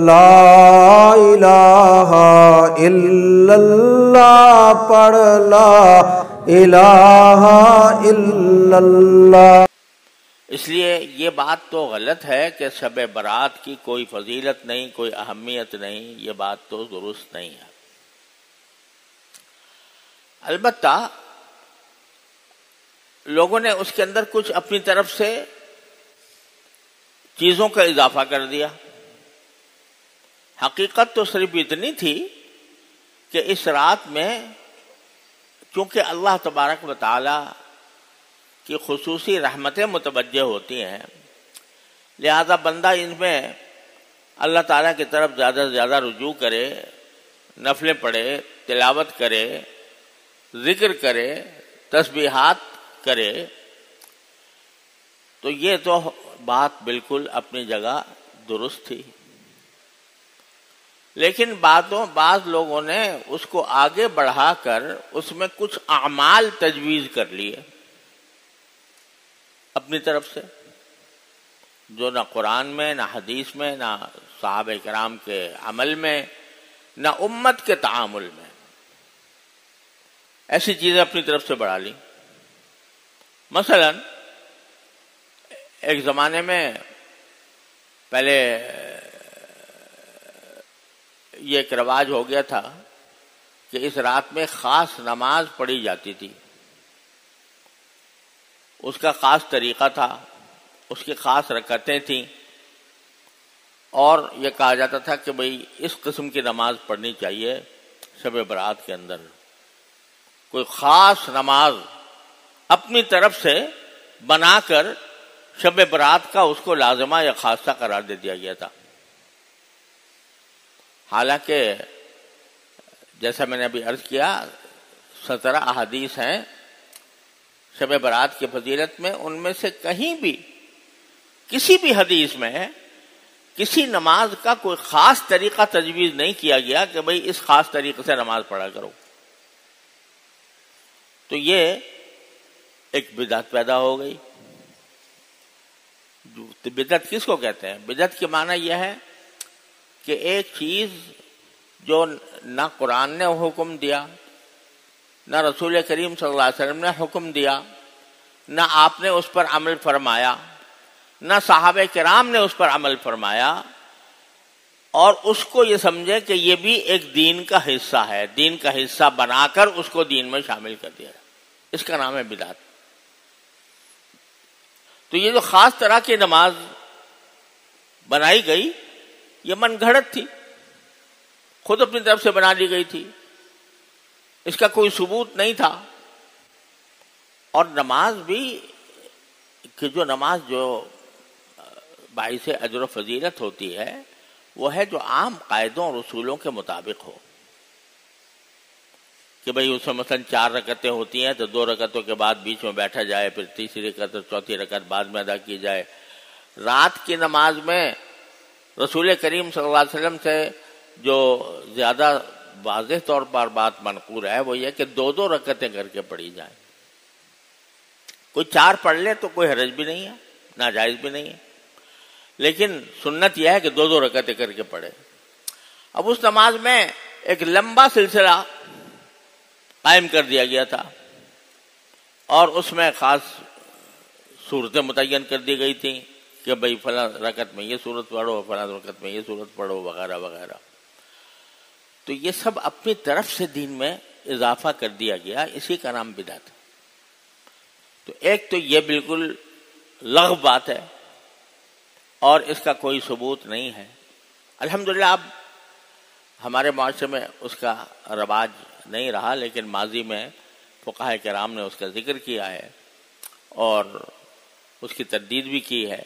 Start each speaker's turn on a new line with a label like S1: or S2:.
S1: لا الہ الا اللہ پڑھ لا الہ الا اللہ۔
S2: اس لیے یہ بات تو غلط ہے کہ شب برات کی کوئی فضیلت نہیں، کوئی اہمیت نہیں، یہ بات تو درست نہیں ہے۔ البتہ لوگوں نے اس کے اندر کچھ اپنی طرف سے چیزوں کا اضافہ کر دیا۔ حقیقت تو صرف اتنی تھی کہ اس رات میں چونکہ اللہ تبارک و تعالی کی خصوصی رحمتیں متوجہ ہوتی ہیں، لہذا بندہ ان میں اللہ تعالیٰ کی طرف زیادہ سے زیادہ رجوع کرے، نفلیں پڑھے، تلاوت کرے، ذکر کرے، تسبیحات کرے، تو یہ تو بات بالکل اپنی جگہ درست تھی۔ لیکن بعض لوگوں نے اس کو آگے بڑھا کر اس میں کچھ اعمال تجویز کر لیے اپنی طرف سے، جو نہ قرآن میں، نہ حدیث میں، نہ صحابہ کرام کے عمل میں، نہ امت کے تعامل میں، ایسی چیزیں اپنی طرف سے بڑھا لی۔ مثلا ایک زمانے میں پہلے یہ ایک رواج ہو گیا تھا کہ اس رات میں خاص نماز پڑھی جاتی تھی، اس کا خاص طریقہ تھا، اس کی خاص رکعتیں تھیں، اور یہ کہا جاتا تھا کہ بھئی اس قسم کی نماز پڑھنی چاہیے شب برات کے اندر۔ کوئی خاص نماز اپنی طرف سے بنا کر شب برات کا اس کو لازمہ یا خاصہ قرار دے دیا گیا تھا۔ حالانکہ جیسا میں نے ابھی عرض کیا 17 احادیث ہیں شب برات کی فضیلت میں، ان میں سے کہیں بھی کسی بھی حدیث میں کسی نماز کا کوئی خاص طریقہ تجویز نہیں کیا گیا کہ بھئی اس خاص طریقے سے نماز پڑھا کرو۔ تو یہ ایک بدعت پیدا ہو گئی۔ بدعت کس کو کہتے ہیں؟ بدعت کے معنی یہ ہے کہ ایک چیز جو نہ قرآن نے حکم دیا، نہ رسول کریم صلی اللہ علیہ وسلم نے حکم دیا، نہ آپ نے اس پر عمل فرمایا، نہ صحابہ کرام نے اس پر عمل فرمایا، اور اس کو یہ سمجھے کہ یہ بھی ایک دین کا حصہ ہے، دین کا حصہ بنا کر اس کو دین میں شامل کر دیا، اس کا نام ہے بدعت۔ تو یہ جو خاص طرح کی نماز بنائی گئی یہ من گھڑت تھی، خود اپنی طرف سے بنا لی گئی تھی، اس کا کوئی ثبوت نہیں تھا۔ اور نماز بھی کہ جو نماز جو باعث اجر و فضیلت ہوتی ہے وہ ہے جو عام قاعدوں اور اصولوں کے مطابق ہو، کہ بھئی اس میں مثلا 4 رکعتیں ہوتی ہیں تو 2 رکعتوں کے بعد بیچ میں بیٹھا جائے، پھر تیسری رکعت اور چوتھی رکعت بعد میں ادا کی جائے۔ رات کی نماز میں رسول کریم صلی اللہ علیہ وسلم سے جو زیادہ واضح طور پر بات منقول ہے وہ یہ کہ 2 رکعتیں کر کے پڑھی جائیں۔ کوئی 4 پڑھ لے تو کوئی حرج بھی نہیں ہے، ناجائز بھی نہیں ہے، لیکن سنت یہ ہے کہ 2 رکعتیں کر کے پڑھے۔ اب اس نماز میں ایک لمبا سلسلہ قائم کر دیا گیا تھا، اور اس میں خاص صورتیں متعین کر دی گئی تھیں کہ بھئی فلاں رکعت میں یہ صورت پڑھو، فلاں رکعت میں یہ صورت پڑھو، وغیرہ وغیرہ۔ تو یہ سب اپنی طرف سے دین میں اضافہ کر دیا گیا، اسی کا نام بدعت ہے۔ تو ایک تو یہ بالکل لغو بات ہے اور اس کا کوئی ثبوت نہیں ہے۔ الحمدللہ اب ہمارے معاشرے میں اس کا رواج نہیں رہا، لیکن ماضی میں فقہاء کرام نے اس کا ذکر کیا ہے اور اس کی تردید بھی کی ہے۔